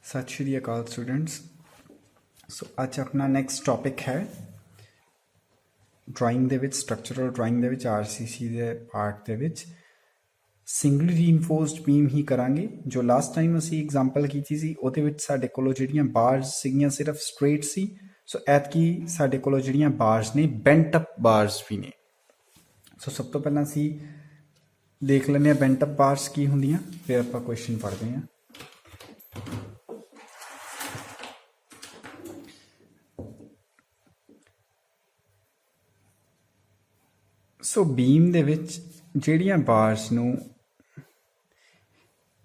सत श्री अकाल students. So अज अपना नैक्सट टॉपिक है ड्राइंग दे विच स्ट्रक्चरल ड्राइंग दे विच RCC दे पार्ट दे विच सिंगल रीइनफोर्स्ड बीम ही करांगे। जो लास्ट टाइम असी एग्जाम्पल कीती सी उहदे विच साडे कोलों जिहड़ियां बार्स सीगियां सिर्फ स्ट्रेट सी। सो ऐतकी साडे कोलों जिहड़ियां बार्स ने बेंट अप बार्स भी ने। सो सब तो पहलां असी देख लैंदे आ बेंट अप बार्स की हुंदियां, फिर आपां क्वेश्चन पढ़दे हां। सो बीम दे विच जिहड़ियां बार्स नूं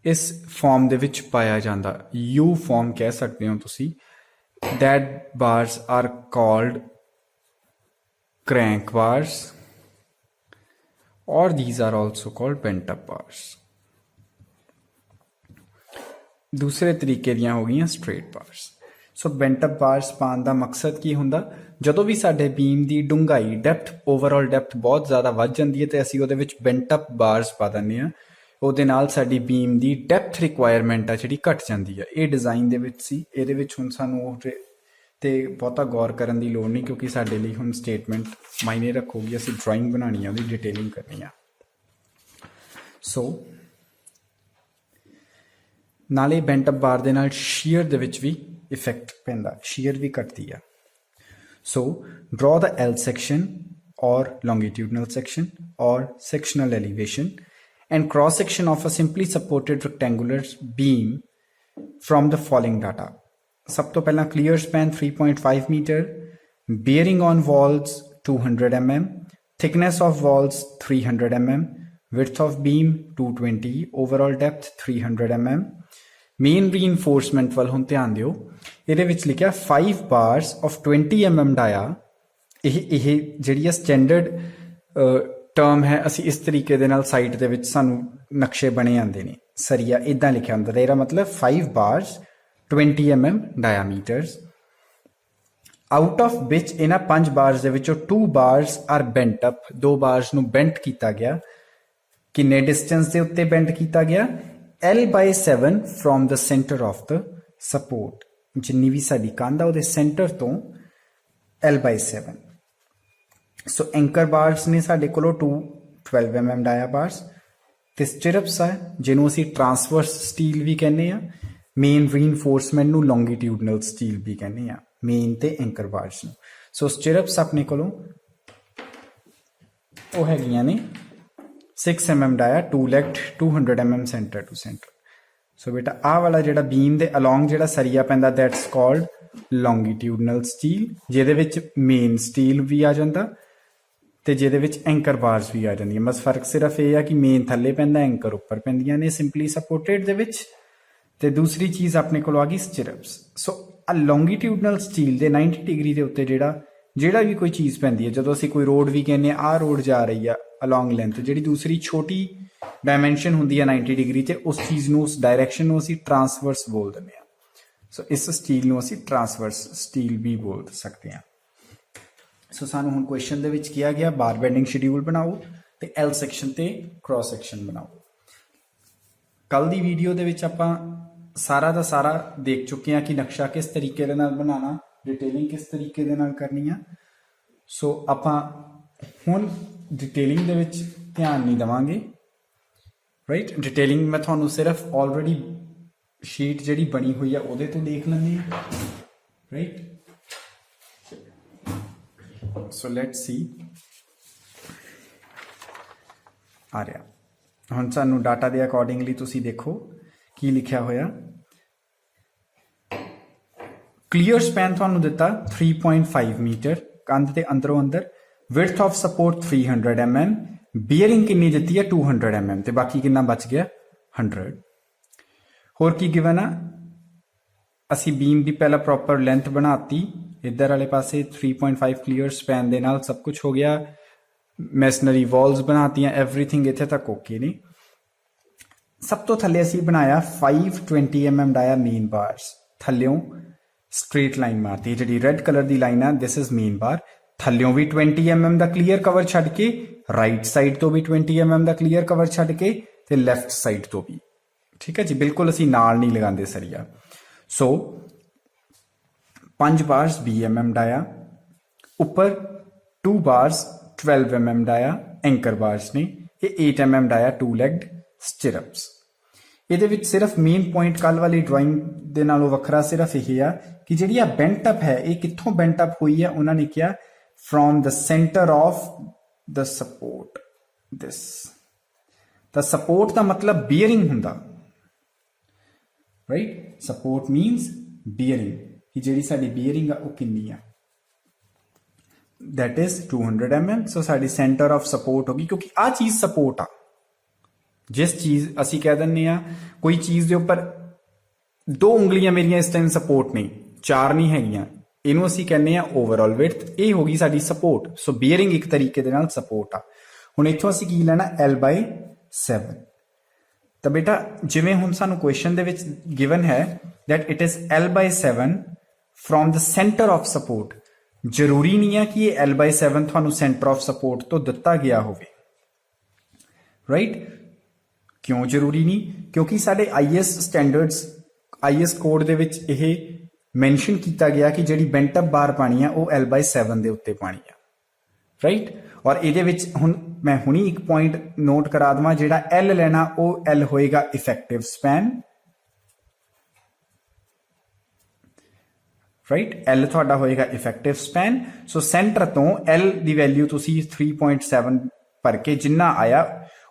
इस फॉर्म दे विच पाया जांदा, यू फॉर्म कह सकते हो तुसी, that bars are called crank bars और these are also called bent up bars. दूसरे तरीके दियां हो गई straight bars. So bent up bars पाने का मकसद की हुंदा, जदों भी साडे बीम की डूंघाई डैप्थ ओवरऑल डैप्थ बहुत ज़्यादा वध जाती है तो असीं उहदे विच बेंट अप बार्स पा दिंदे हां। उहदे नाल साडी बीम की डैप्थ रिक्वायरमेंट आ जिहड़ी घट जाती है। ये डिज़ाइन दे विच सी, इहदे विच हुण सानूं ते बहुता गौर करन दी लोड़ नहीं, क्योंकि साडे लई हुण स्टेटमेंट मायने रखूगी। असीं ड्राइंग बनानी है, उहदी डिटेलिंग करनी है। सो नाले बेंट अप बार दे नाल शीयर दे विच भी इफेक्ट पैंदा, शीयर भी घटती है। So draw the L section or longitudinal section or sectional elevation and cross section of a simply supported rectangular beam from the following data. सब तो पहला clear span 3.5 meter, bearing on walls 200 mm, thickness of walls 300 mm, width of beam 220, overall depth 300 mm. Main reinforcement वाल हुण ध्यान दिओ, इहदे विच लिखिआ 5 bars of 20 mm dia. यह जिहड़ी स्टैंडर्ड टर्म है, असी इस तरीके दे नाल साइट दे विच सानू नक्शे बने आंदे ने। सरिया इदां लिखिआ हुंदा, इहदा मतलब 5 bars 20 mm diameters, out of which इन्हां 5 बार्स दे विचों 2 bars are bent up, 2 bars नू बेंट कीता गया। किन्ने डिस्टेंस दे उत्ते बेंट कीता गया? L/7 from the center of the support। जिन्नी भी साडी कंध आ उहदे सेंटर तो L/7। सो एंकर बार्स ने साडे कोलों 12 mm डाया बार्स ते स्टिरप्स है जिन्हों असीं ट्रांसवर्स स्टील भी कहने आ। मेन रीइनफोर्समेंट नू लॉन्गिट्यूडनल स्टील भी कहने आ, मेन ते एंकर बार्स नू। सो स्टिरप्स अपने कोलों वो हैगियां ने 6 mm dia, 2 legged, 200 mm centre to centre. So बेटा आ वाला जिहड़ा बीम दे अलोंग जिहड़ा सरिया पैंदा, दैट्स कॉल्ड लॉन्गिट्यूडनल स्टील, जिहदे विच मेन स्टील भी आ जांदा ते जिहदे विच एंकर बार्स भी आ जांदियां। बस फर्क सिर्फ ये है कि मेन थल्ले पैंदा, एंकर उपर पैंदियां ने सिंपली सपोर्टेड दे विच। ते दूसरी चीज़ अपने कोल आ गई स्टिरप्स। सो आ लॉन्गिट्यूडनल स्टील दे 90 डिग्री दे उत्ते ਜਿਹੜਾ भी कोई चीज़ पैंदी है, ਜਦੋਂ ਅਸੀਂ ਕੋਈ रोड भी कहने आ रोड जा रही है अलॉन्ग लेंथ, ਜਿਹੜੀ दूसरी छोटी डायमेंशन ਹੁੰਦੀ ਹੈ 90 डिग्री ਤੇ उस चीज़ ਨੂੰ उस डायरेक्शन ਨੂੰ ਅਸੀਂ ट्रांसवर्स बोल ਦਿੰਦੇ ਹਾਂ। सो इस स्टील ਨੂੰ ਅਸੀਂ ट्रांसवर्स स्टील भी बोल सकते हैं। सो ਸਾਨੂੰ ਹੁਣ क्वेश्चन ਦੇ ਵਿੱਚ किया गया बार बेंडिंग शेड्यूल बनाओ ਤੇ L ਸੈਕਸ਼ਨ ਤੇ क्रॉस ਸੈਕਸ਼ਨ बनाओ। ਕੱਲ ਦੀ ਵੀਡੀਓ ਦੇ ਵਿੱਚ ਆਪਾਂ ਸਾਰਾ ਦਾ ਸਾਰਾ ਦੇਖ ਚੁੱਕੇ ਹਾਂ कि नक्शा किस तरीके ਦੇ ਨਾਲ बनाना, डिटेलिंग किस तरीके दे नाल करनी है। सो आपां हुण डिटेलिंग दे विच ध्यान नहीं देवांगे, राइट। डिटेलिंग मैं तुहानूं सिर्फ ऑलरेडी शीट जिहड़ी बनी हुई है उहदे तो देख लैंदे हां, राइट। सो लेट्स सी आ रहा हुण सानूं डाटा दे अकॉर्डिंगली तुसीं देखो की लिखिया होया। क्लीयर स्पैन तुहानूं दिता 3.5 मीटर कंध ते अंदरों अंदर, width of support 300 mm, bearing कितनी दिती है 200 mm ते बाकी कितना बच गया 100। होर की गिवन आ, असी बीम की पहला प्रॉपर लेंथ बनाती, इधर वाले पासे 3.5 क्लीयर स्पैन दे नाल सब कुछ हो गया। मैसनरी वॉल्स बनातियां, एवरीथिंग इत्थे तक ओके ने। सब तो थल्ले असी बनाया 520 mm डाया मेन बार्स, थल्लियों स्ट्रेट लाइन मारती है, जी रेड कलर की लाइन है, दिस इज मेन बार। थल्यों भी 20 mm का क्लीयर कवर छड्ड के, राइट साइड तो भी 20 mm का क्लीयर कवर छड्ड के ते लैफ्ट साइड तो भी, ठीक है जी। बिल्कुल असी नाल नहीं लगाते सरिया। सो 5 बार्स 20 mm डाया, ऊपर 2 bars 12 mm dia anchor bars ने, ये 8 mm डाया 2 legged stirrups। ਇਹਦੇ ਵਿੱਚ ਸਿਰਫ ਮੇਨ ਪੁਆਇੰਟ ਕੱਲ ਵਾਲੀ ਡਰਾਇੰਗ ਦੇ ਨਾਲੋਂ ਵੱਖਰਾ ਸਿਰਫ ਇਹ ਆ ਕਿ ਜਿਹੜੀ ਆ ਬੈਂਟ ਅਪ ਹੈ ਇਹ ਕਿੱਥੋਂ ਬੈਂਟ ਅਪ ਹੋਈ ਹੈ, ਉਹਨਾਂ ਨੇ ਕਿਹਾ from the centre of the support. This ਤਾਂ ਸਪੋਰਟ ਦਾ ਮਤਲਬ ਬੀਅਰਿੰਗ ਹੁੰਦਾ, ਰਾਈਟ। ਸਪੋਰਟ ਮੀਨਸ ਬੀਅਰਿੰਗ, ਕਿ ਜਿਹੜੀ ਸਾਡੀ ਬੀਅਰਿੰਗ ਆ ਉਹ ਕਿੰਨੀ ਆ, that is 200 mm। ਸੋ ਸਾਡੀ ਸੈਂਟਰ ਆਫ ਸਪੋਰਟ ਹੋਗੀ, ਕਿਉਂਕਿ ਆ ਚੀਜ਼ ਸਪੋਰਟ ਆ। ਜਿਸ ਚੀਜ਼ ਅਸੀਂ ਕਹਿ ਦਿੰਦੇ ਆ ਕੋਈ ਚੀਜ਼ ਦੇ ਉੱਪਰ 2 ਉਂਗਲੀਆਂ ਮੇਰੀਆਂ ਇਸ ਟਾਈਮ ਸਪੋਰਟ ਨਹੀਂ, 4 ਨਹੀਂ ਹੈਗੀਆਂ, ਇਹਨੂੰ ਅਸੀਂ ਕਹਿੰਦੇ ਆ ਓਵਰਆਲ ਵਿਡਥ, ਇਹ ਹੋ ਗਈ ਸਾਡੀ ਸਪੋਰਟ। ਸੋ ਬੀਅਰਿੰਗ ਇੱਕ ਤਰੀਕੇ ਦੇ ਨਾਲ ਸਪੋਰਟ ਆ। ਹੁਣ ਇੱਥੋਂ ਅਸੀਂ ਕੀ ਲੈਣਾ, L/7। ਤਾਂ ਬੇਟਾ ਜਿਵੇਂ ਹੁਣ ਸਾਨੂੰ ਕੁਐਸਚਨ ਦੇ ਵਿੱਚ ਗਿਵਨ ਹੈ that it is L/7 from the center of support, ਜ਼ਰੂਰੀ ਨਹੀਂ ਹੈ ਕਿ ਇਹ L/7 ਤੁਹਾਨੂੰ ਸੈਂਟਰ ਆਫ ਸਪੋਰਟ ਤੋਂ ਦਿੱਤਾ ਗਿਆ ਹੋਵੇ, ਰਾਈਟ। ਕਿਉਂ ਜ਼ਰੂਰੀ ਨਹੀਂ, ਕਿਉਂਕਿ ਸਾਡੇ IS ਸਟੈਂਡਰਡਸ IS ਕੋਡ ਦੇ ਵਿੱਚ ਇਹ ਮੈਂਸ਼ਨ ਕੀਤਾ ਗਿਆ ਕਿ ਜਿਹੜੀ ਬੈਂਟ ਅਪ ਬਾਰ ਪਾਣੀ ਆ ਉਹ L/7 ਦੇ ਉੱਤੇ ਪਾਣੀ ਆ, ਰਾਈਟ। ਔਰ ਇਹਦੇ ਵਿੱਚ ਹੁਣ ਮੈਂ ਹੁਣੀ ਇੱਕ ਪੁਆਇੰਟ ਨੋਟ ਕਰਾ ਦਵਾਂ, ਜਿਹੜਾ L ਲੈਣਾ ਉਹ L ਹੋਏਗਾ ਇਫੈਕਟਿਵ ਸਪੈਨ, ਰਾਈਟ। L ਤੁਹਾਡਾ ਹੋਏਗਾ ਇਫੈਕਟਿਵ ਸਪੈਨ। ਸੋ ਸੈਂਟਰ ਤੋਂ L ਦੀ ਵੈਲਿਊ ਤੁਸੀਂ 3.7 ਭਰ ਕੇ ਜਿੰਨਾ ਆਇਆ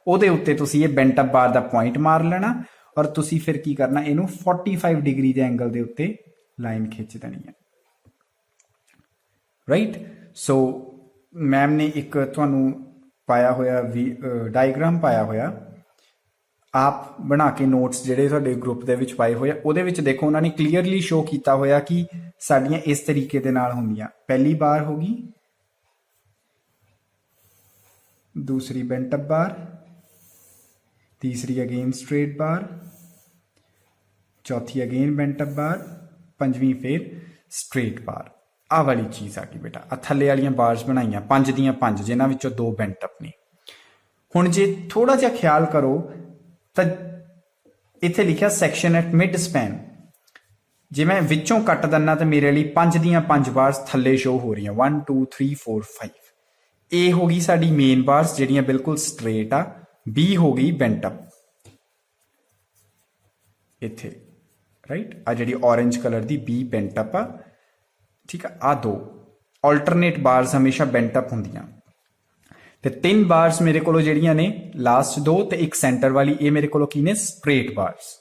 ਉਹਦੇ ਉੱਤੇ ਤੁਸੀਂ ਇਹ ਬੈਂਟ ਅਪ ਬਾਰ ਦਾ ਪੁਆਇੰਟ ਮਾਰ ਲੈਣਾ, ਔਰ ਤੁਸੀਂ ਫਿਰ ਕੀ ਕਰਨਾ, ਇਹਨੂੰ 45 ਡਿਗਰੀ ਦੇ ਐਂਗਲ ਦੇ ਉੱਤੇ ਲਾਈਨ ਖਿੱਚ ਦੇਣੀ ਹੈ, ਰਾਈਟ। ਸੋ ਮੈਮ ਨੇ ਇੱਕ ਤੁਹਾਨੂੰ ਪਾਇਆ ਹੋਇਆ ਡਾਇਗ੍ਰਾਮ ਪਾਇਆ ਹੋਇਆ, ਆਪ ਬਣਾ ਕੇ ਨੋਟਸ ਜਿਹੜੇ ਤੁਹਾਡੇ ਗਰੁੱਪ ਦੇ ਵਿੱਚ ਪਾਏ ਹੋਏ ਆ, ਉਹਦੇ ਵਿੱਚ ਦੇਖੋ ਉਹਨਾਂ ਨੇ ਕਲੀਅਰਲੀ ਸ਼ੋ ਕੀਤਾ ਹੋਇਆ ਕਿ ਸਾਡੀਆਂ ਇਸ ਤਰੀਕੇ ਦੇ ਨਾਲ ਹੁੰਦੀਆਂ। ਪਹਿਲੀ ਬਾਰ ਹੋ ਗਈ, ਦੂਸਰੀ ਬੈਂਟ ਅਪ ਬਾਰ, तीसरी अगेन स्ट्रेट बार, चौथी अगेन बेंट अप बार, पंजवीं फिर स्ट्रेट बार। आ वाली चीज़ आ गई बेटा। आ थल्ले वाली बार्स बनाई 5 दियां 5, जिन्हां विचों 2 बेंट अप ने। हुण जे थोड़ा जिहा ख्याल करो तो इत्थे लिखिया सैक्शन एट मिड स्पैन, जे मैं विचों कट दिना तो मेरे लिए 5 दियां 5 बार्स थल्ले शो हो रही 1 2 3 4 5। ए हो गई साडी मेन बार्स जिहड़ियां बिल्कुल स्ट्रेट आ। बी हो गई बेंट अप इत्थे, राइट। आ जिहड़ी ऑरेंज कलर दी बी बेंट अप आ, ठीक है। आ 2 ऑल्टरनेट बार्स हमेशा बेंट अप होंदियां, ते 3 बार्स मेरे कोलो जिहड़ियां ने लास्ट 2 ते एक सेंटर वाली, ये मेरे कोलो की ने स्ट्रेट बार्स।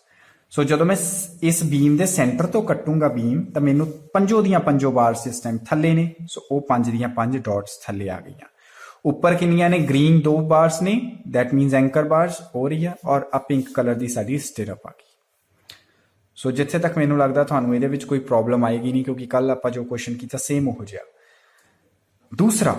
सो जदों मैं इस बीम दे सेंटर तो कटूंगा बीम, तो मैनू 5 दियां 5 बार्स इस टाइम थल्ले ने। सो वो 5 दियां 5 डॉट्स थल्ले आ गई। ऊपर किनियां ने, ग्रीन 2 बार्स ने, दैट मीनस एंकर बार्स हो रही है, और आ पिंक कलर की साडी स्टिरअप आ गई। सो जिथे तक मैनू लगता थानू इहदे विच कोई प्रॉब्लम आएगी नहीं, क्योंकि कल आपां जो क्वेश्चन कीता सेम हो जिहा। दूसरा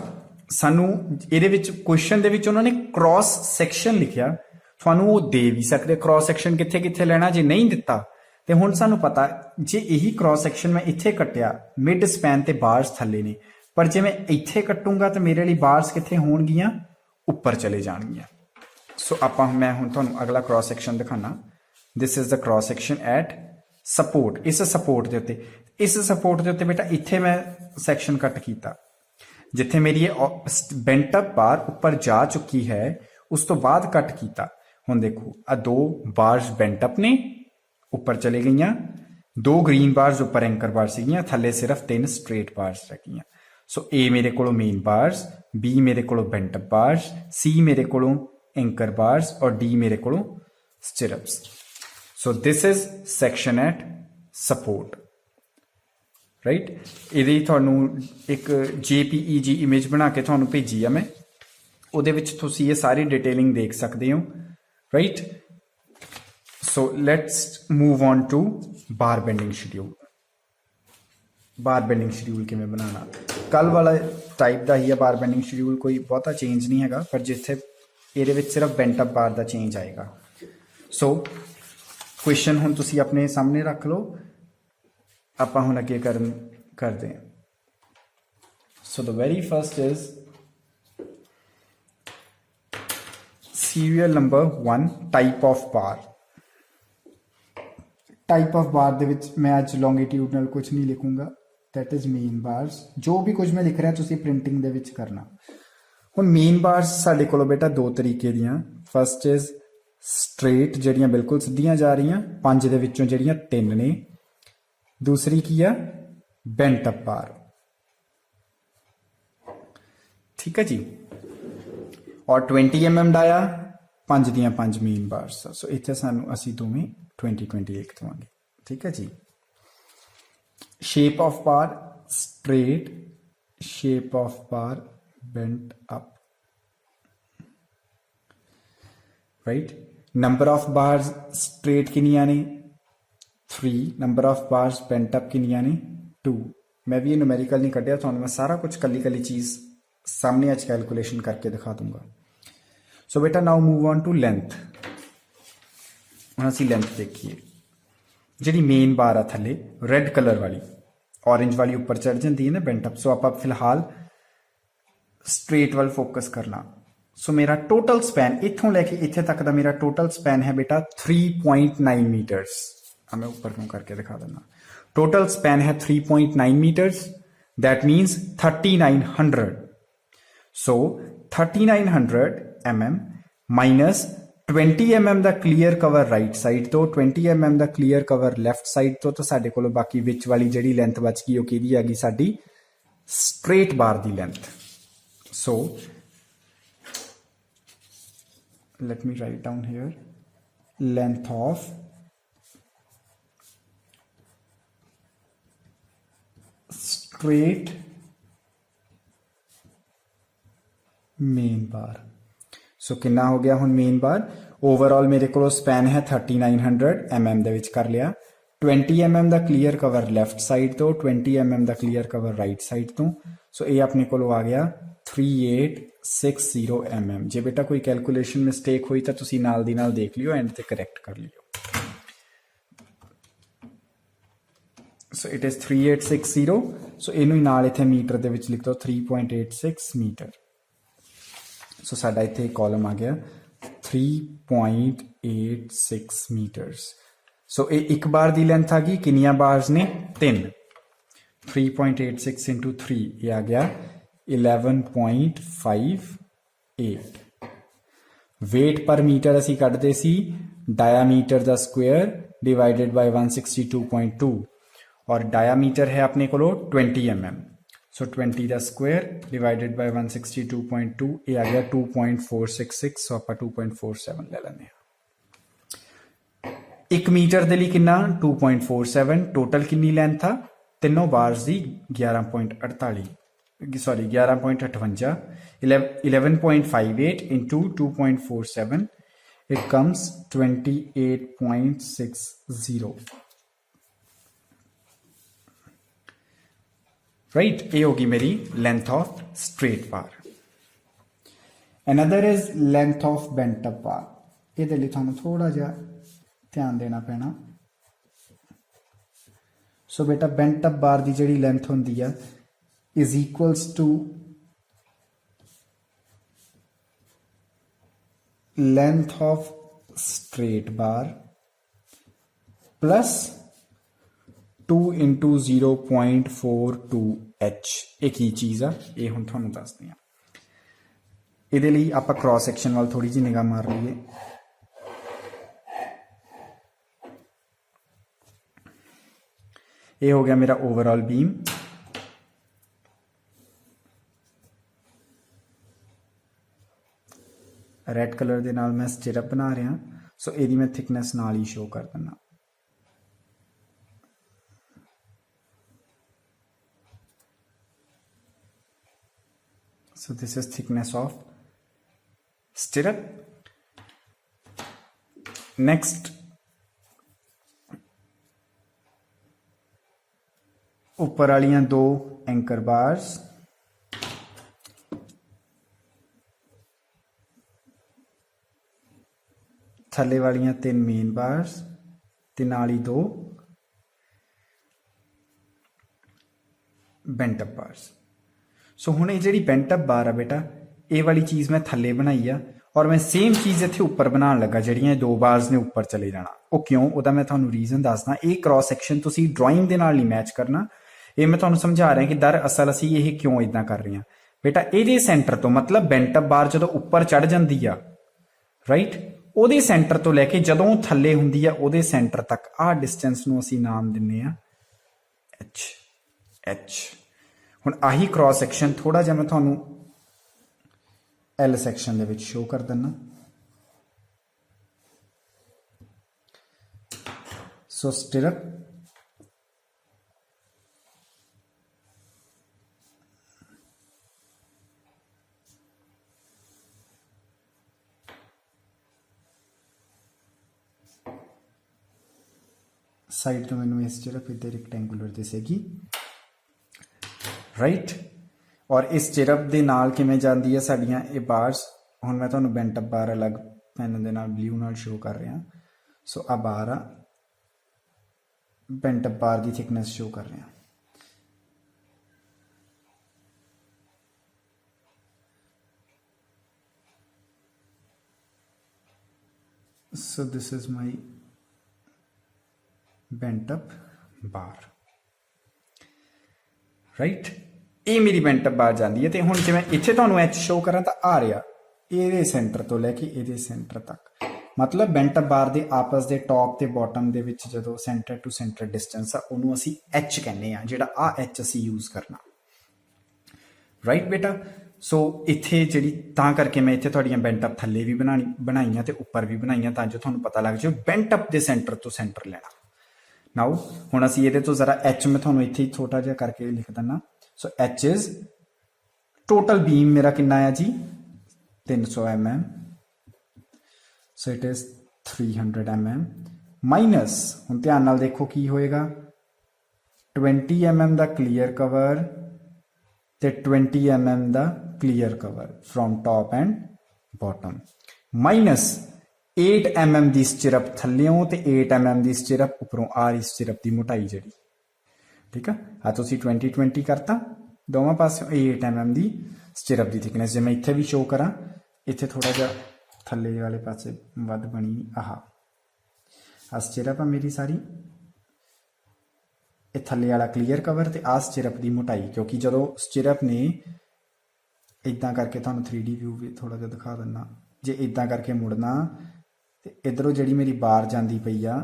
सानू इहदे विच क्वेश्चन दे विच उन्होंने क्रॉस सैक्शन लिखिया, थानू वो दे भी सकते क्रॉस सैक्शन कित्थे कित्थे लेना, जे नहीं दिता तो हुण सानू पता जे यही क्रॉस सैक्शन मैं इत्थे कट्टिया, मिड स्पैन ते बार्स थल्ले ने, पर जे मैं इत्थे कटूंगा तो मेरे लिए बार्स कित्थे होणगियां, उपर चले जाणगियां। सो आपां मैं हुण तुहानूं अगला क्रॉस सैक्शन दिखाना। This is the cross section at support. इस सपोर्ट के उत्ते, इस सपोर्ट के उत्ते बेटा इत्थे मैं सैक्शन कट कीता, जिथे मेरी ये बेंट अप बार उपर जा चुकी है, उस तो बाद कट कीता। हुण देखो आ 2 बार्स बेंट अप ने, उपर चले गईयां, 2 ग्रीन बार्स उपर एंकर बार सीगियां, थल्ले सिर्फ 3 स्ट्रेट बार्स रह गईयां। सो ए मेरे को मेन बार्स, बी मेरे को बेंट अप बार्स, सी मेरे को एंकर बार्स, और डी मेरे को stirrups. So this is section at support, right. ये थानू एक JPEG इमेज बना के थानू भेजी है मैं, उहदे विच तुसीं ये सारी डिटेलिंग देख सकते हो, right. So let's move on to bar bending schedule. Bar bending schedule किवें बनाना, कल वाला टाइप का ही है बार बेंडिंग शेड्यूल, कोई बहुता चेंज नहीं है, पर जिथे ये सिर्फ बेंट अप बार का चेंज आएगा। सो क्वेश्चन हुण तुसीं अपने सामने रख लो, आपां हुण अगे करते हैं। So the very first is serial number 1, type of bar. Type of bar दे विच मैं अज लॉन्गिट्यूडनल कुछ नहीं लिखूंगा, दैट इज मेन बार्स। जो भी कुछ मैं लिख रहा तुसीं प्रिंटिंग दे विच करना। हुण मेन बार्स साडे कोलों बेटा दो तरीके दियां, फस्ट इज स्ट्रेट जिहड़ियां बिल्कुल सीधियां जा रही, 5 दे विचों जिहड़ियां 3 ने। दूसरी की आ बेंट अप बार, ठीक है जी। और 20 mm डाया 5 दियां 5 मेन बार्स। सो इत्थे सानू असी दोवें 20 लिख देवांगे, ठीक है जी। Shape of bar straight, shape of bar bent up, right. Number of bars straight किनियां ने 3, number of bars bent up किनियां ने 2। मैं भी ये न्यूमेरिकल नहीं कटिया, तो मैं सारा कुछ कली कली चीज सामने आज कैलकुलेशन करके दिखा दूंगा। सो बेटा now move on to length. हम असी लेंथ देखिए, जी मेन बार आ थले रेड कलर वाली, ऑरेंज वाली उपर चढ़ जाती है ना बेंट अप। सो आप फिलहाल स्ट्रेट वाल फोकस करना। सो मेरा टोटल स्पैन इथों लैके इत्थे तक का मेरा टोटल स्पैन है बेटा 3.9 मीटर्स। मैं ऊपर क्यों करके दिखा देना। टोटल स्पैन है 3.9 metres, that means 3900। So 3900 mm minus 20 mm का क्लीयर कवर राइट साइड तो 20 mm का क्लीयर कवर लैफ्ट साइड तो साडे कोल बाकी विच वाली जिहड़ी लेंथ बच गई वो किहदी आ गई साडी स्ट्रेट बार दी length. So let me write down here length of straight main bar. So कितना हो गया हुण मेन बार। ओवरऑल मेरे को स्पैन है 3900 mm दे विच कर लिया। 20 mm का क्लीयर कवर लैफ्ट साइड तो 20 mm का क्लीयर कवर राइट साइड तो। सो ये अपने को आ गया 3860 mm। जे बेटा कोई कैलकुलेशन मिसटेक हुई तो तुसी नाल दी नाल देख लियो, एंड ते करैक्ट कर लियो। So it is 3860। सो इनू नाल इत्थे मीटर दे विच लिख दो 3.86 मीटर। सो साडा इत्थे कॉलम आ गया 3.86 मीटर्स। सो ये एक बार दी लेंथ आ गई, किनिया बार्स ने 3। 3.86 इंटू 3 ये आ गया 11.58। वेट पर मीटर असी कटते सी डायामीटर दा स्क्वेयर डिवाइडेड बाय 162.2, और डायामीटर है अपने को 20 mm। सो 20 का स्क्वेयर डिवाइडेड बाय 162.2 ये आ गया 2.466। सो आप 2.47 ले लेने। एक मीटर दे लिए कितना 2.47। टोटल कितनी लेंथ था तीनों बार्स दी 11.58 sorry 11.58 11.58 into 2.47 it comes 28.60। Right, ये होगी मेरी length of straight bar. Another is length of bent up bar. ये लिए थानू थोड़ा जा ध्यान देना पैना। सो बेटा बेंट अप बार की जी लेंथ होंगी है is equals to length of straight bar plus 2 into 0.42h। एक ही चीज़ आ, ये हम थोड़ा दसते हैं। ये लिए आप क्रॉस सैक्शन वाल थोड़ी जी निगाह मार लीए। ये हो गया मेरा ओवरऑल बीम। रेड कलर के नाल मैं स्टिरअप बना रहा। सो यदि मैं थिकनेस नाल ही शो कर देना। So this is thickness of stirrup. Next, ऊपर वालियां 2 एंकर बार्स, थले वालियां 3 मेन बार्स ते नाल ही 2 बेंट अप बार्स। सो हुण ये जिहड़ी बेंट अप बार आ बेटा ये वाली चीज़ मैं थले बनाई आ, और मैं सेम चीज़ इत्थे उपर बनाने लगा जिहड़ियां दो बार्स ने उपर चले जाना। वो क्यों, उहदा मैं तुहानूं रीजन दसदा। ये क्रॉस सैक्शन तुसीं ड्राइंग दे नाल नहीं मैच करना, ये मैं तुहानूं समझा रहा कि दरअसल असीं ये क्यों इदां कर रहे हैं। बेटा इहदे सेंटर तो मतलब बेंट अप बार जदों उपर चढ़ जाती आ, राइट, ਉਹਦੇ ਸੈਂਟਰ ਤੋਂ ਲੈ ਕੇ ਜਦੋਂ ਥੱਲੇ ਹੁੰਦੀ ਆ ਉਹਦੇ ਸੈਂਟਰ ਤੱਕ ਆਹ ਡਿਸਟੈਂਸ ਨੂੰ ਅਸੀਂ ਨਾਮ ਦਿੰਨੇ ਆ ਐਚ। ਹੁਣ ਆਹੀ ਕ੍ਰਾਸ ਸੈਕਸ਼ਨ ਥੋੜਾ ਜਿਹਾ ਮੈਂ ਤੁਹਾਨੂੰ ਐਲ ਸੈਕਸ਼ਨ ਦੇ ਵਿੱਚ ਸ਼ੋ ਕਰ ਦਿੰਨਾ। ਸੋ ਸਟਿਰਅਪ साइड तो मैंने इस चिरप इधर रेक्टेंगुलर दिसेगी, राइट। और इस चिरप के नाल किवें जांदी है साडियां ये बार्स। हुण मैं तुहानूं बेंट अप बार अलग पैन दे नाल ब्लू नाल शो कर रहा। सो आ बार आ बेंट अप बार की थिकनेस शो कर रहा। सो this is my bent up bar, right. ये मेरी बेंट अप बार जाती है। तो हुण जे मैं इत्थे तुहानूं एच शो करा तो आ रहा ये सेंटर तो लैके ये सेंटर तक, मतलब बेंट अप बार के आपस के टॉप ते बॉटम दे विच जदों सेंटर टू सेंटर डिस्टेंस आ उहनूं असीं एच कहने आ, जिहड़ा आ एच असीं यूज़ करना, राइट बेटा। सो इत्थे जिहड़ी तां करके मैं इत्थे तुहाडीआं बेंट अप थल्ले भी बनाईआं ते उपर भी बनाईआं तां जो तुहानूं पता लग जाए बेंट अप दे सेंटर तो सेंटर लेना। नाउ हुण असीं इहदे तो जरा एच मैं तुहानूं इत्थे छोटा जिहा करके लिख दिंदा। So H is total beam मेरा किन्ना है जी 300 mm। So it is 300 mm minus, हुण ध्यान नाल देखो की होएगा 20 mm दा क्लीयर कवर ते 20 mm दा clear cover from top and bottom, minus 8 mm की स्टिरप थल्लियों ते 8 mm की स्टिरप उपरों आ रही स्टिरप की मोटाई जी, ठीक है। हाँ तो 20-20 करता दोवां पासों 8 mm की स्टिरप की थिकनेस। जे मैं इत्थे भी शो करा, इत्थे थोड़ा जा थल्ले वाले पासे वध बनी आ स्टिरप आ मेरी सारी, ये थल्ले वाला क्लीयर कवर ते आ स्टिरप की मोटाई, क्योंकि जदों स्टिरप ने इदां करके तुहानूं 3D व्यू भी थोड़ा जिहा दिखा दिंदा। जे इदां करके मुड़ना इधरों जी मेरी बार जाती पई आ,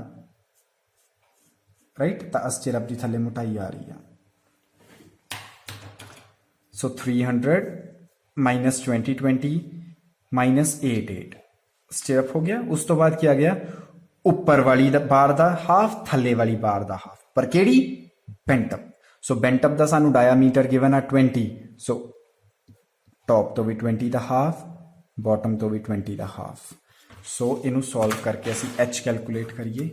राइट, तो स्टिरप की थले मोटाई आ रही है। सो 300 माइनस 20-20 माइनस 8-8 स्टिरप हो गया। उस तो बाद क्या गया, उपर वाली बार का हाफ थले वाली बार का हाफ, पर केड़ी बेंटअप। सो बेंटअप का सानू डायामीटर गिवन है 20। सो टॉप तो भी 20 का हाफ, बॉटम तो भी 20 का हाफ। सो इनू सॉल्व करके असी एच कैलकुलेट करिए।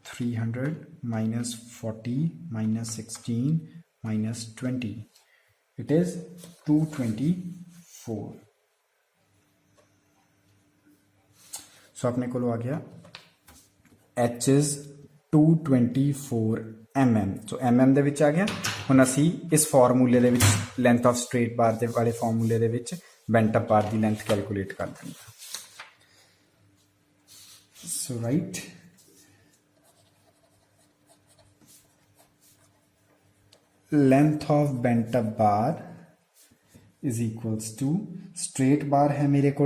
300 minus 40 minus 16 minus 20 it is 224। सो अपने को आ गया H is 224 mm। So mm दे विच आ गया। हुण असी इस फॉर्मूले दे विच लेंथ ऑफ स्ट्रेट बार दे वाले फॉर्मूले दे विच बेंट अप बार की लेंथ कैलकुलेट कर देंगे। So right, length of bent up bar is equals to straight bar है मेरे को,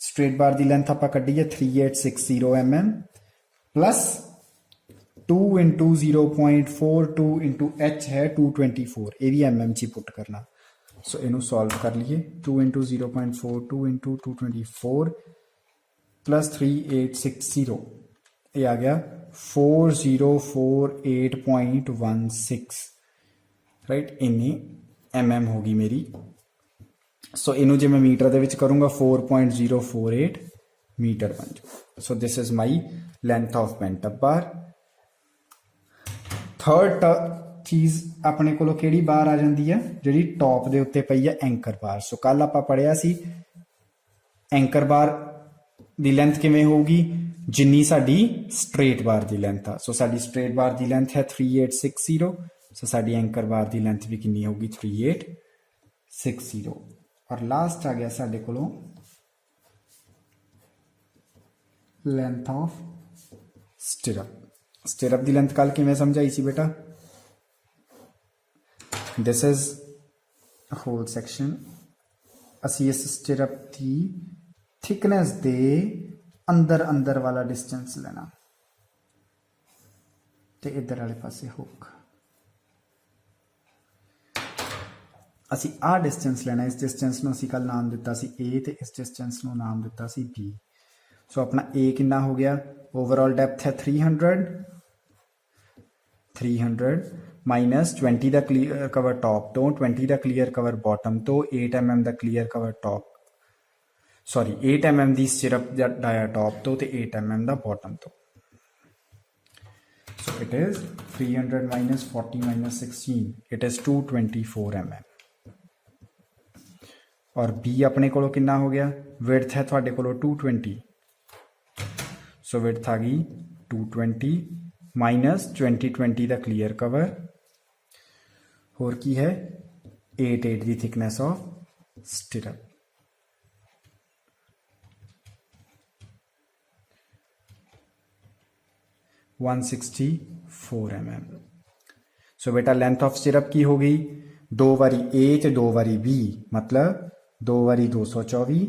स्ट्रेट बार की लेंथ आप कड्ढी है 3860 mm प्लस 2 × 0.42 × h है 224, ये भी mm च पुट करना। सो इनू सॉल्व कर लिए। 2 × 0.42 × 224 प्लस 3860 ये आ गया 4048.16, राइट, इन्नी mm होगी मेरी। सो इनू जो मैं मीटर दे विच करूँगा 4.048 मीटर बन जाए। So this is my length of bent up bar. Third चीज़ अपने को केड़ी बार आ जाती है, जी टॉप के उत्ते पई है एंकर बार। सो कल आप पढ़िया सी एंकर बार की लेंथ किवें होगी, जिन्नी साडी स्ट्रेट बार की लेंथ आ। सो साडी स्ट्रेट बार की लेंथ है 3860। सो साडी एंकर बार की लेंथ भी कितनी होगी 3860। और लास्ट आ गया साडे कोलों लेंथ ऑफ स्टिरअप की लेंथ कल किवें समझाई सी बेटा दिस इज होल सैक्शन असी इस स्टिरअप की थिकनेस दे अंदर अंदर वाला डिस्टेंस लेना ते इधर वाले पासे हुक असी आ डिस्टेंस लेना इस डिस्टेंस में असी कल नाम दिता सी ए ते इस डिस्टेंस में नाम दिता सी बी सो अपना ए कितना हो गया ओवरऑल डेप्थ है 300 माइनस 20 का क्लीयर कवर टॉप तो 20 का क्लीयर कवर बॉटम तो 8 mm का clear cover top sorry 8 mm की स्टिरअप डाया टॉप तो 8 mm का बॉटम तो so it is 300 minus 40 minus 16 it is 224 mm और B अपने को कितना हो गया विड्थ है थोड़े को 220 सो विड्थ आ गई 220 माइनस 20 का क्लीयर कवर होर की है 8 की थिकनेस ऑफ स्टिरअप mm सो बेटा लेंथ ऑफ स्टिरअप की हो गई 2 बारी ए ते 2 बारी बी मतलब 2 बारी 224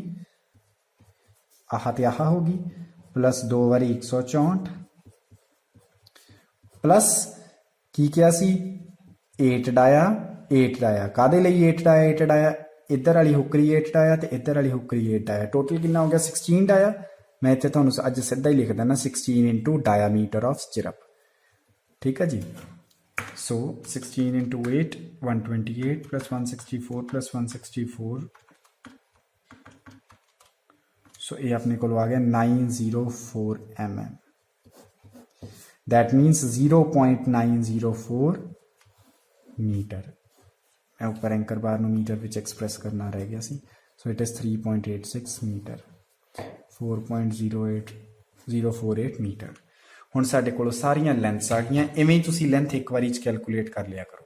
आह ते आह होगी प्लस 2 बारी 164 प्लस की क्या सी 8 डाया कादे लिए 8 डाया इधर वाली हुकरी 8 डाया ते इधर वाली हुकरी 8 डाया टोटल कितना हो गया 16 डाया मैं इतने तुहानू अज सीधा ही लिख देना 16 इंटू डायामीटर ऑफ स्टिरअप ठीक है जी सो 16 इंटू 8 128 प्लस 164 प्लस 164 सो ये अपने को आ गया 904 mm दैट मीन्स 0.904 मीटर मैं ऊपर एंकर बार नू मीटर विच एक्सप्रैस करना रह गया सी so it is 3.86 metre 4.048 metre हुण साडे कोल सारियां लेंथस आ गई इवें ही तुसीं लेंथ एक बारी कैलकुलेट कर लिया करो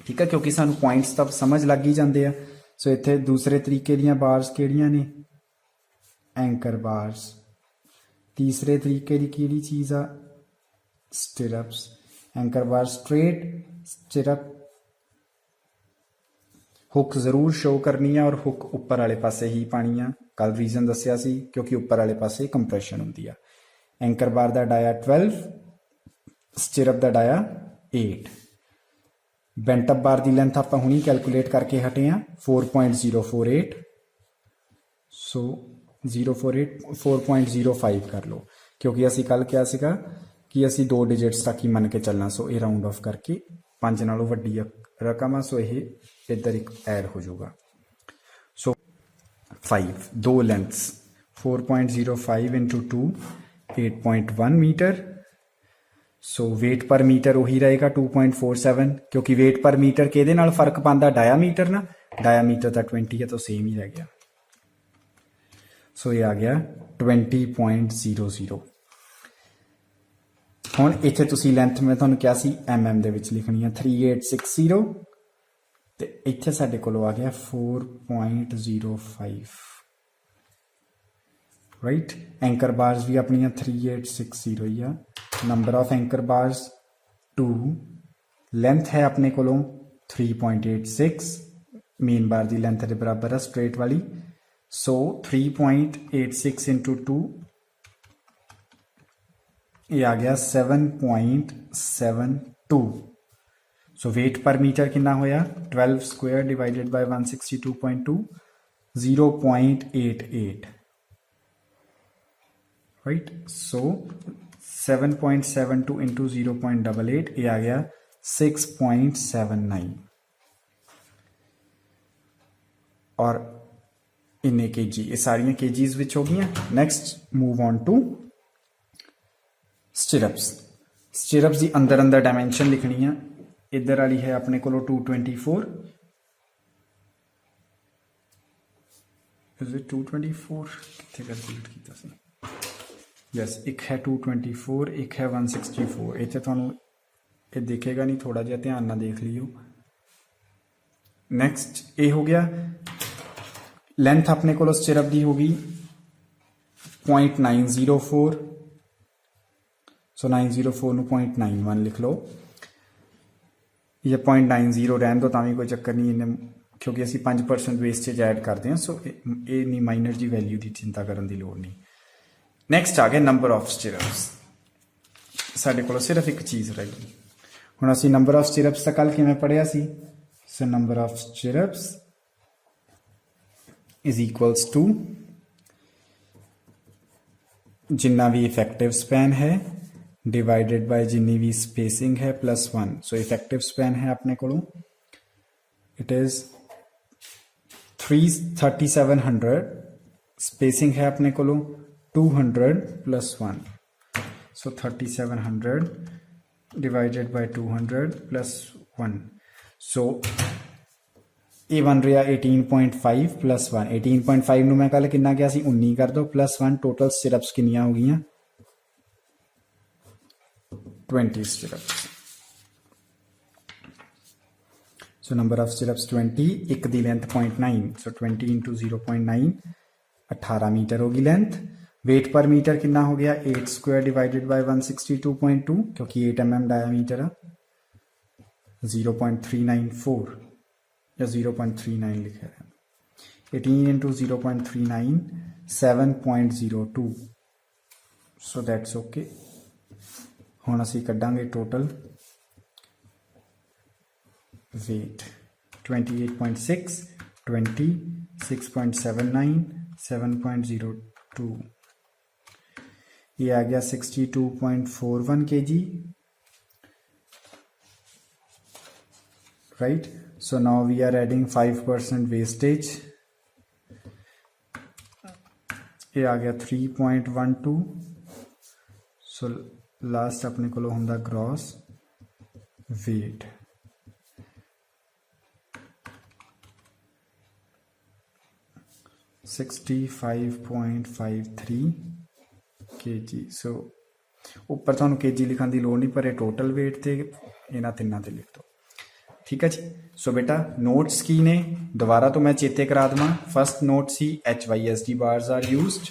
ठीक है क्योंकि सानू पॉइंट्स तब समझ लग ही जाते हैं सो इत्थे दूसरे तरीके दीयां बार्स किहड़ियां ने एंकर बार्स तीसरे तरीके की किहड़ी चीज़ आ स्टिरअप्स एंकर बार स्ट्रेट स्टिरअप हुक जरूर शो करनी है और हुक उपर वाले पासे ही पानी है कल रीजन दसिया सी क्योंकि उपर वाले पासे कंप्रैशन होंदी है एंकर बार दा डाया 12 स्टिरअप दा डाया 8 बेंटअप बार की लेंथ आप हुणी कैलकुलेट करके हटे हैं 4.048 सो 4.05 कर लो क्योंकि असी कल क्या सीगा कि असी 2 डिजिट्स तक ही मन के चलना सो ये राउंड ऑफ करके 5 नालों वड्डी रकम है सो ये इधर एक ऐड हो जाऊगा सो 5 दो lengths 4.05 into 2 8.1 metre so weight per metre वही रहेगा 2.47 क्योंकि वेट पर मीटर किहदे नाल फर्क पांदा डायामीटर ना डायामीटर तो 20 है तो सेम ही रह गया सो ये आ गया 20.00 हुण इत्थे तुसी लेंथ मैं तुहानूं क्या सी mm दे विच लिखनी है 3860 ते इत्थे साडे कोल आ गया 4.05 राइट एंकर बार्स भी अपनी 3860 ही आ number of anchor bars 2 length है अपने कोलों 3.86 मेन बार की लेंथ के बराबर है स्ट्रेट वाली सो 3.86 इंटू 2 ये आ गया 7.72 सो वेट पर मीटर कितना होया 12 square divided by 162.2 0.88 right so 7.72 into 0.88 ये आ गया 6.79 और इन्ने केजी ये सारियां केजीज विच हो गई नेक्स्ट मूव ऑन टू स्टिरअप्स स्टिरअप्स की अंदर अंदर डायमेंशन लिखनी है इधर वाली है अपने को 224 इज इट 224 कितने कैलकुलेट किया सी यस एक है 224 एक है 164 इतने तुहानू ये दिखेगा नहीं थोड़ा जिहा ध्यान ना देख लियो नेक्स्ट ये हो गया लेंथ अपने को स्टिरअप की होगी 0.904, सो 904 ਨੂੰ 0.91 लिख लो, या 0.90 रहन दो तां भी कोई चक्कर नहीं इन्हें, क्योंकि असी 5% वेस्टेज ऐड करते हैं, सो ये नहीं माइनर जी वैल्यू की चिंता करने की लोड़ नहीं। नैक्सट आ गया नंबर ऑफ स्टिरप्स। साढ़े को सिर्फ एक चीज़ रह गई हुण, असी नंबर ऑफ स्टिरप्स का कल किवें पढ़िया सी। So number of stirrups is equals to जिन्ना भी इफेक्टिव स्पैन है डिवाइडेड बाय जिन्नी भी स्पेसिंग है प्लस 1। सो इफेक्टिव स्पैन है अपने को, इट इज 3700, स्पेसिंग है अपने को 200 plus 1। So 3700 divided by 200 plus 1। सो ये बन रहा 18.5 प्लस 1। 18.5 ਨੂੰ मैं कल कितना क्या सी 19 कर दो प्लस 1। टोटल स्टिरप्स किनिया हो गई 20 stirrups. So number of stirrups 20, एक दी लेंथ 0.9, सो 20 इंटू 0.9 18 मीटर होगी लेंथ। वेट पर मीटर कितना हो गया 8 स्क्वायर डिवाइडेड बाय 162.2, क्योंकि 8 mm डायामीटर है, 0.394 या 0.39 लिखे हैं। 18 इंटू 0.39 7.02, सो दैट्स ओके। हुण असी कड्डांगे टोटल वेट 28.6 20 6.79 7.02, ये आ गया 62.41 kg, right? So now we are adding 5% wastage, ये आ गया 3.12। so लास्ट अपने को होंदा ग्रॉस वेट 65.53 kg। सो उपर तुहानू kg लिखने की लोड़ नहीं, पर ये टोटल वेट थे इन्हां तिन्नां ते लिख दो, ठीक है जी। सो बेटा नोट्स की ने दोबारा तो मैं चेते करा देवां। फर्स्ट नोट सी HYSD bars are used,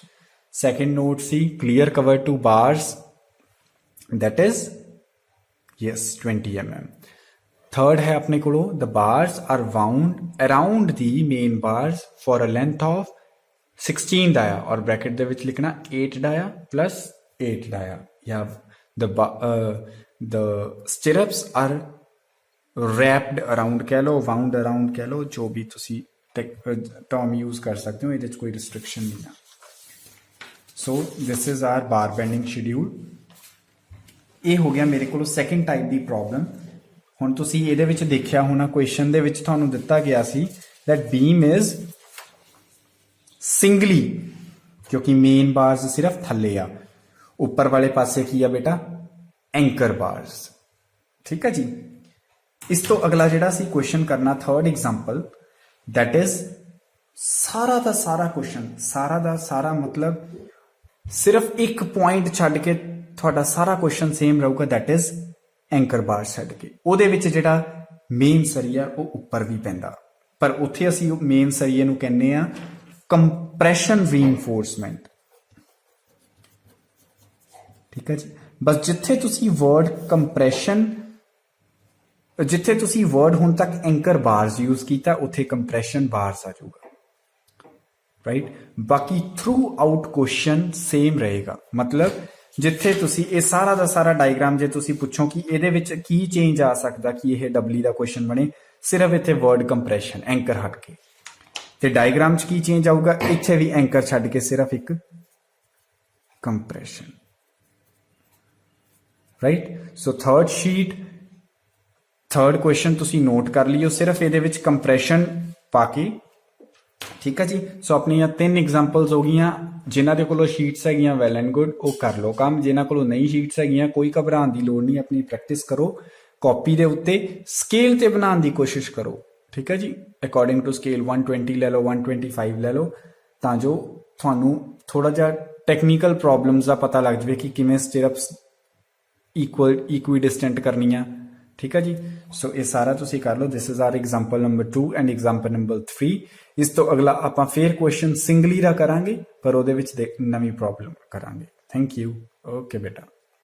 second note सी clear cover to bars, that is yes 20 mm। Third है अपने को the bars are wound around the main bars for a length of 16 dia, और ब्रैकेट दे which लिखना 8 dia plus 8 dia, या the stirrups are wrapped around कह लो, wound around कह लो, जो भी तुसी टर्म यूज कर सकते हो, ये कोई रिस्ट्रिक्शन नहीं है। सो this is are bar bending schedule. ये हो गया मेरे को सैकेंड टाइप की प्रॉब्लम। हुण तुसी इहदे विच देखिया होना क्वेश्चन दे विच तुहानू दिता गया see that beam is singly, क्योंकि मेन बार्स सिर्फ थल्ले आ, उपर वाले पासे की आ बेटा एंकर बार्स, ठीक है जी। इस तो अगला जिहड़ा सी क्वेश्चन करना थर्ड एग्जाम्पल, दैट इज सारा दा सारा क्वेश्चन, सारा दा सारा मतलब सिर्फ एक पॉइंट छड्ड के तुहाडा सारा क्वेश्चन सेम रहूगा, दैट इज एंकर बार छड्ड के। उहदे विच जिहड़ा मेन सरिया वो उपर भी पैंदा, पर उत्थे असीं मेन सरिये नूं कहने आ कंप्रैशन रीइंफोर्समेंट, ठीक है जी। बस जिथे तुसी वर्ड कंप्रैशन, जिथे तुसी वर्ड हुण तक एंकर बार्स यूज किया उत्थे कंप्रैशन बार्स आ जाऊगा, राइट। बाकी थ्रू आउट क्वेश्चन सेम रहेगा, मतलब जिथे तुसी ये सारा दा सारा डायग्राम जे तुसी पुछो कि इहदे विच की चेंज आ सकदा कि यह डबली दा क्वेश्चन बने, सिर्फ इत्थे वर्ड कंप्रैशन एंकर हट के, ते डायग्राम च की चेंज आऊगा, इत्थे भी एंकर छड्ड के सिर्फ एक compression, right. So third sheet third question तुसी नोट कर लियो, सिर्फ ये कंप्रैशन पाके, ठीक है जी। सो अपनी 3 एग्जाम्पल्स हो गई, जिन्हों के कोलों शीट्स है वैल एंड गुड, वो कर लो काम। जिन्हों को नहीं शीट्स है कोई घबराने की लोड़ नहीं, अपनी प्रैक्टिस करो, कॉपी के उत्ते स्केल ते बनाने की कोशिश करो, ठीक है जी। अकॉर्डिंग टू स्केल 120 ले लो, 125 ले लो, तां जो थानू थोड़ा जा टैक्नीकल प्रॉब्लम्स का पता लग जाए कि किवें स्टिरप्स इक्वी डिस्टेंट करनियां, ठीक है जी। सो ये सारा तुसी कर लो। This is our example number 2 and example number 3। इस तो अगला आपां फिर क्वेश्चन सिंगली दा करांगे पर ਉਹਦੇ ਵਿੱਚ नवी प्रॉब्लम करांगे। Thank you. ओके बेटा।